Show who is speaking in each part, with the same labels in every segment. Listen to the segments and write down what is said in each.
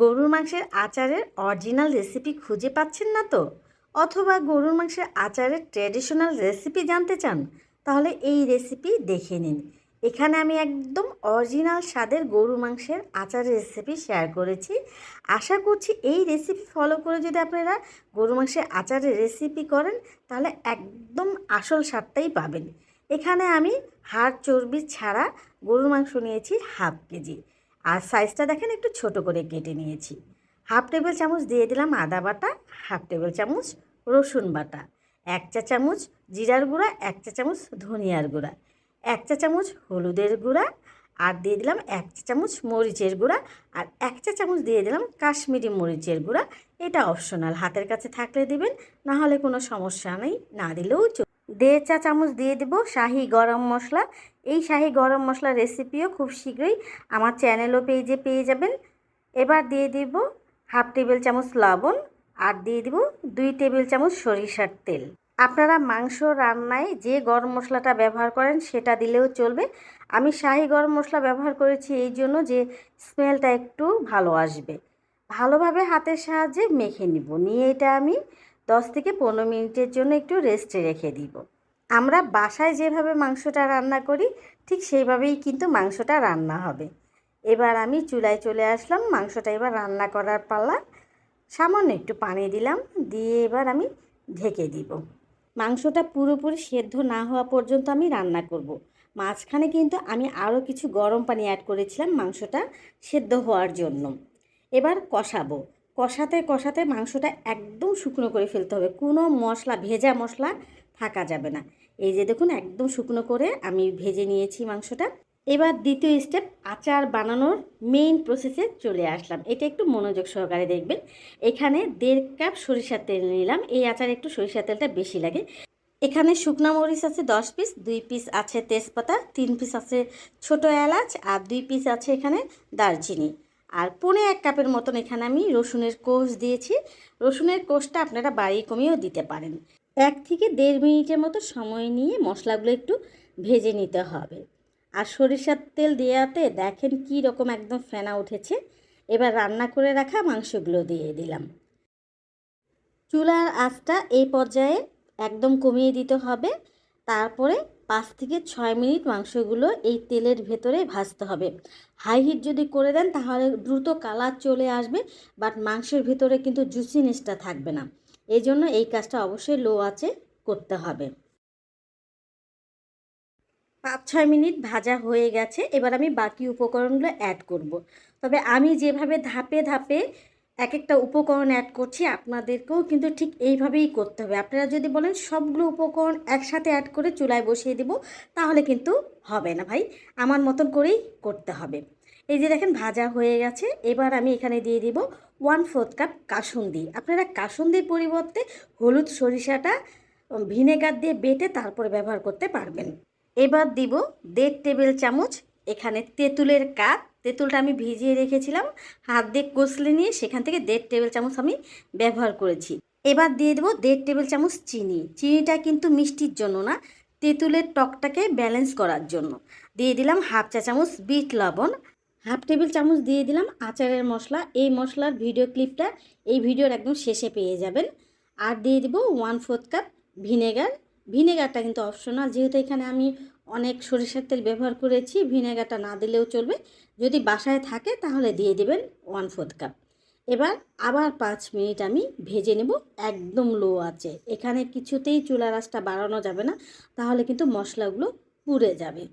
Speaker 1: গরুর মাংসের আচারের অরিজিনাল রেসিপি খুঁজে পাচ্ছেন না তো, অথবা গরুর মাংসের আচারের ট্র্যাডিশনাল রেসিপি জানতে চান, তাহলে এই রেসিপি দেখে নিন। এখানে আমি একদম অরিজিনাল স্বাদের গরুর মাংসের আচারের রেসিপি শেয়ার করেছি। আশা করছি এই রেসিপি ফলো করে যদি আপনারা গরুর মাংসের আচারের রেসিপি করেন, তাহলে একদম আসল স্বাদটাই পাবেন। এখানে আমি হাড় চর্বি ছাড়া গরুর মাংস নিয়েছি হাফ কেজি। আর সাইজটা দেখেন একটু ছোট করে কেটে নিয়েছি। হাফ টেবিল চামচ দিয়ে দিলাম আদা বাটা, হাফ টেবিল চামচ রসুন বাটা, 1 চা চামচ জিরার গুঁড়া, 1 চা চামচ ধনিয়ার গুঁড়া, 1 চা চামচ হলুদের গুঁড়া, আর দিয়ে দিলাম 1 চা চামচ মরিচের গুঁড়া, আর 1 চা চামচ দিয়ে দিলাম কাশ্মীরি মরিচের গুঁড়া। এটা অপশনাল, হাতের কাছে থাকলে দিবেন, না হলে কোনো সমস্যা নেই, না দিলেও 1.5 চা চামচ দিয়ে দেব শাহি গরম মশলা। এই শাহি গরম মশলার রেসিপিও খুব শীঘ্রই আমার চ্যানেল ও পেজে পেয়ে যাবেন। এবার দিয়ে দেব হাফ টেবিল চামচ লবণ, আর দিয়ে দেব 2 টেবিল চামচ সরিষার তেল। আপনারা মাংস রান্নায় যে গরম মশলাটা ব্যবহার করেন সেটা দিলেও চলবে। আমি শাহি গরম মশলা ব্যবহার করেছি এই জন্য যে স্মেলটা একটু ভালো আসবে। ভালোভাবে হাতের সাহায্যে মেখে নিব, নিয়ে এটা আমি 10 থেকে 15 মিনিটের জন্য একটু রেস্টে রেখে দিব। আমরা বাসায় যেভাবে মাংসটা রান্না করি ঠিক সেইভাবেই কিন্তু মাংসটা রান্না হবে। এবার আমি চুলায় চলে আসলাম, মাংসটা এবার রান্না করার পালা। সামান্য একটু পানি দিলাম, দিয়ে এবার আমি ঢেকে দিব। মাংসটা পুরোপুরি সেদ্ধ না হওয়া পর্যন্ত আমি রান্না করব। মাঝখানে কিন্তু আমি আরও কিছু গরম পানি অ্যাড করেছিলাম মাংসটা সেদ্ধ হওয়ার জন্য। এবার কষাবো, কষাতে কষাতে মাংসটা একদম শুকনো করে ফেলতে হবে, কোনো মশলা ভেজা মশলা থাকা যাবে না। এই যে দেখুন একদম শুকনো করে আমি ভেজে নিয়েছি মাংসটা। এবার দ্বিতীয় স্টেপ, আচার বানানোর মেইন প্রসেসে চলে আসলাম। এটা একটু মনোযোগ সহকারে দেখবেন। এখানে 1.5 কাপ সরিষার তেল নিলাম, এই আচারে একটু সরিষার তেলটা বেশি লাগে। এখানে শুকনো মরিচ আছে 10 পিস, 2 পিস আছে তেজপাতা, 3 পিস আছে ছোটো এলাচ, আর 2 পিস আছে এখানে দারচিনি। আর 1.5 কাপের মতন এখানে আমি রসুনের কোষ দিয়েছি। রসুনের কোষটা আপনারা বাড়িয়ে কমিয়েও দিতে পারেন। 1 থেকে 1.5 মিনিটের মতো সময় নিয়ে মশলাগুলো একটু ভেজে নিতে হবে। আর সরিষার তেল দেওয়াতে দেখেন কি রকম একদম ফেনা উঠেছে। এবার রান্না করে রাখা মাংসগুলো দিয়ে দিলাম। চুলার আঁচটা এই পর্যায়ে একদম কমিয়ে দিতে হবে। তারপরে 5 থেকে 6 মিনিট মাংসগুলো এই তেলের ভেতরে ভাজতে হবে। হাই হিট যদি করে দেন তাহলে দ্রুত কালার চলে আসবে, বাট মাংসের ভেতরে কিন্তু জুসিনেসটা থাকবে না। এই জন্য এই কাজটা অবশ্যই লো আঁচে করতে হবে। 5-6 মিনিট ভাজা হয়ে গেছে, এবার আমি বাকি উপকরণগুলো অ্যাড করব। তবে আমি যেভাবে ধাপে ধাপে এক একটা উপকরণ অ্যাড করছি আপনাদেরকেও কিন্তু ঠিক এইভাবেই করতে হবে। আপনারা যদি বলেন সবগুলো উপকরণ একসাথে অ্যাড করে চুলায় বসিয়ে দেব, তাহলে কিন্তু হবে না ভাই, আমার মতন করেই করতে হবে। এই যে দেখেন ভাজা হয়ে গেছে, এবার আমি এখানে দিয়ে দিব 1/4 কাপ কাসুন্দি। আপনারা কাসুন্দির পরিবর্তে হলুদ সরিষাটা ভিনেগার দিয়ে বেটে তারপরে ব্যবহার করতে পারবেন। এবার দিব 1.5 টেবিল চামচ এখানে তেঁতুলের কাপ। তেঁতুলটা আমি ভিজিয়ে রেখেছিলাম, হাত দিয়ে কষলে নিয়ে সেখান থেকে 1.5 টেবিল চামচ আমি ব্যবহার করেছি। এবার দিয়ে দেবো 1.5 টেবিল চামচ চিনি। চিনিটা কিন্তু মিষ্টির জন্য না, তেঁতুলের টকটাকে ব্যালেন্স করার জন্য। দিয়ে দিলাম হাফ চা চামচ বিট লবণ, হাফ টেবিল চামচ দিয়ে দিলাম আচারের মশলা। এই মশলার ভিডিও ক্লিপটা এই ভিডিওর একদম শেষে পেয়ে যাবেন। আর দিয়ে দেবো 1/4 কাপ ভিনেগার। ভিনেগারটা কিন্তু অপশনাল, যেহেতু এখানে আমি অনেক সরিষার তেল ব্যবহার করেছি, ভিনেগারটা না দিলেও চলবে। যদি বাসায় থাকে তাহলে দিয়ে দেবেন 1/4 কাপ। এবার আবার 5 মিনিট আমি ভেজে নেব একদম লো আঁচে। এখানে কিছুতেই চুলার আঁচটা বাড়ানো যাবে না, তাহলে কিন্তু মশলাগুলো পুড়ে যাবে।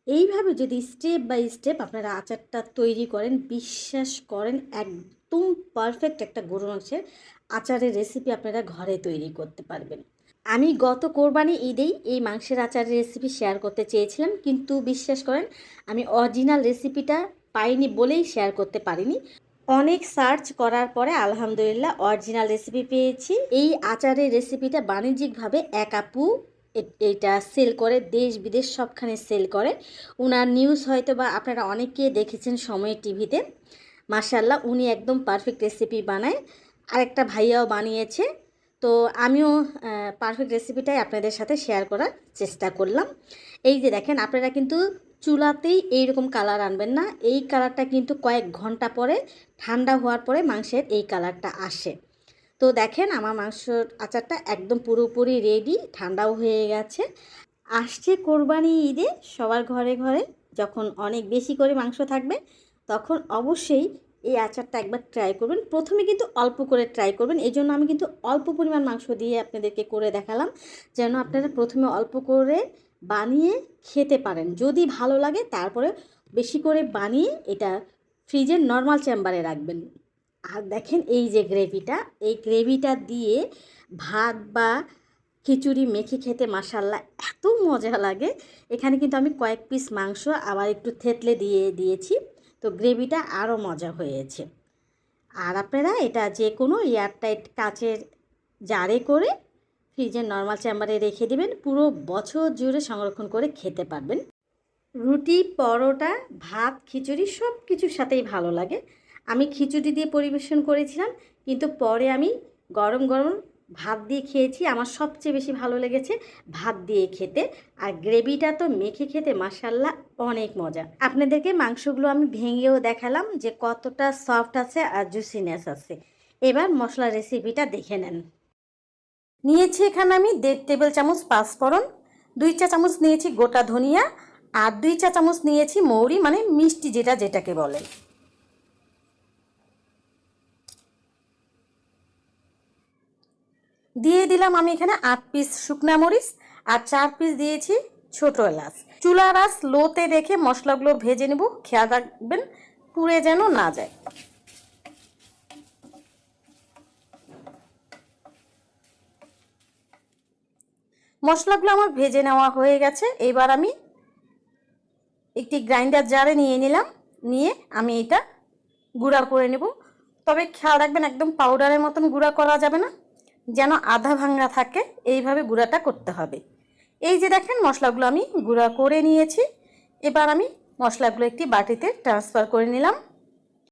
Speaker 1: এইভাবে যদি স্টেপ বাই স্টেপ আপনারা আচারটা তৈরি করেন, বিশ্বাস করেন একদম পারফেক্ট একটা গরু মাংসের আচারের রেসিপি আপনারা ঘরে তৈরি করতে পারবেন। আমি গত কোরবানি ঈদেই এই মাংসের আচারের রেসিপি শেয়ার করতে চেয়েছিলাম, কিন্তু বিশ্বাস করেন আমি অরিজিনাল রেসিপিটা পাইনি বলেই শেয়ার করতে পারিনি। অনেক সার্চ করার পরে আলহামদুলিল্লাহ অরিজিনাল রেসিপি পেয়েছি। এই আচারের রেসিপিটা বাণিজ্যিকভাবে এক আপু এটা সেল করে, দেশ বিদেশ সবখানে সেল করে। ওনার নিউজ হয়তো বা আপনারা অনেকে দেখেছেন সময় টিভিতে। মাশাআল্লাহ উনি একদম পারফেক্ট রেসিপি বানায়। আরেকটা ভাইয়াও বানিয়েছে। তো আমিও পারফেক্ট রেসিপিটাই আপনাদের সাথে শেয়ার করার চেষ্টা করলাম। এই যে দেখেন আপনারা কিন্তু চুলাতেই এইরকম কালার আনবেন না। এই কালারটা কিন্তু কয়েক ঘন্টা পরে ঠান্ডা হওয়ার পরে মাংসের এই কালারটা আসে। তো দেখেন আমার মাংসর আচারটা একদম পুরোপুরি রেডি, ঠান্ডাও হয়ে গেছে। আসছে কোরবানি ঈদে সবার ঘরে ঘরে যখন অনেক বেশি করে মাংস থাকবে, তখন অবশ্যই এই আচারটা একবার ট্রাই করবেন। প্রথমে কিন্তু অল্প করে ট্রাই করবেন, এই জন্য আমি কিন্তু অল্প পরিমাণ মাংস দিয়ে আপনাদেরকে করে দেখালাম, যেন আপনারা প্রথমে অল্প করে বানিয়ে খেতে পারেন। যদি ভালো লাগে তারপরে বেশি করে বানিয়ে এটা ফ্রিজের নর্মাল চেম্বারে রাখবেন। আর দেখেন এই যে গ্রেভিটা, এই গ্রেভিটা দিয়ে ভাত বা খিচুড়ি মেখে খেতে মাশাআল্লাহ এত মজা লাগে। এখানে কিন্তু আমি কয়েক পিস মাংস আবার একটু থেতলে দিয়েছি, তো গ্রেভিটা আরও মজা হয়েছে। আর আপনারা এটা যে কোনো এয়ারটাইট কাচের জারে করে ফ্রিজের নর্মাল চেম্বারে রেখে দেবেন, পুরো বছর জুড়ে সংরক্ষণ করে খেতে পারবেন। রুটি, পরোটা, ভাত, খিচুড়ি সব কিছুর সাথেই ভালো লাগে। আমি খিচুড়ি দিয়ে পরিবেশন করেছিলাম, কিন্তু পরে আমি গরম গরম ভাত দিয়ে খেয়েছি। আমার সবচেয়ে বেশি ভালো লেগেছে ভাত দিয়ে খেতে। আর গ্রেভিটা তো মেখে খেতে মাশাআল্লাহ অনেক মজা। আপনাদেরকে মাংসগুলো আমি ভেঙেও দেখালাম যে কতটা সফট আছে আর জুসিনেস আছে। এবার মশলা রেসিপিটা দেখে নেন। নিয়েছি এখানে আমি 1.5 টেবিল চামচ পাঁচফোড়ন, 2 চা চামচ নিয়েছি গোটা ধনিয়া, আর 2 চা চামচ নিয়েছি মৌরি, মানে মিষ্টি যেটাকে বলে। দিয়ে দিলাম আমি এখানে 8 পিস শুকনা মরিচ, আর 4 পিস দিয়েছি ছোট এলাচ। চুলার আঁচ লোতে রেখে মশলাগুলো ভেজে নেব, খেয়াল রাখবেন পুড়ে যেন না যায়। মশলাগুলো আমার ভেজে নেওয়া হয়ে গেছে। এবার আমি একটি গ্রাইন্ডার জারে নিয়ে আমি এটা গুঁড়া করে নেব। তবে খেয়াল রাখবেন একদম পাউডারের মতন গুঁড়া করা যাবে না, যেন আধা ভাঙা থাকে, এইভাবে গুঁড়াটা করতে হবে। এই যে দেখেন মশলাগুলো আমি গুঁড়া করে নিয়েছি। এবার আমি মশলাগুলো একটি বাটিতে ট্রান্সফার করে নিলাম।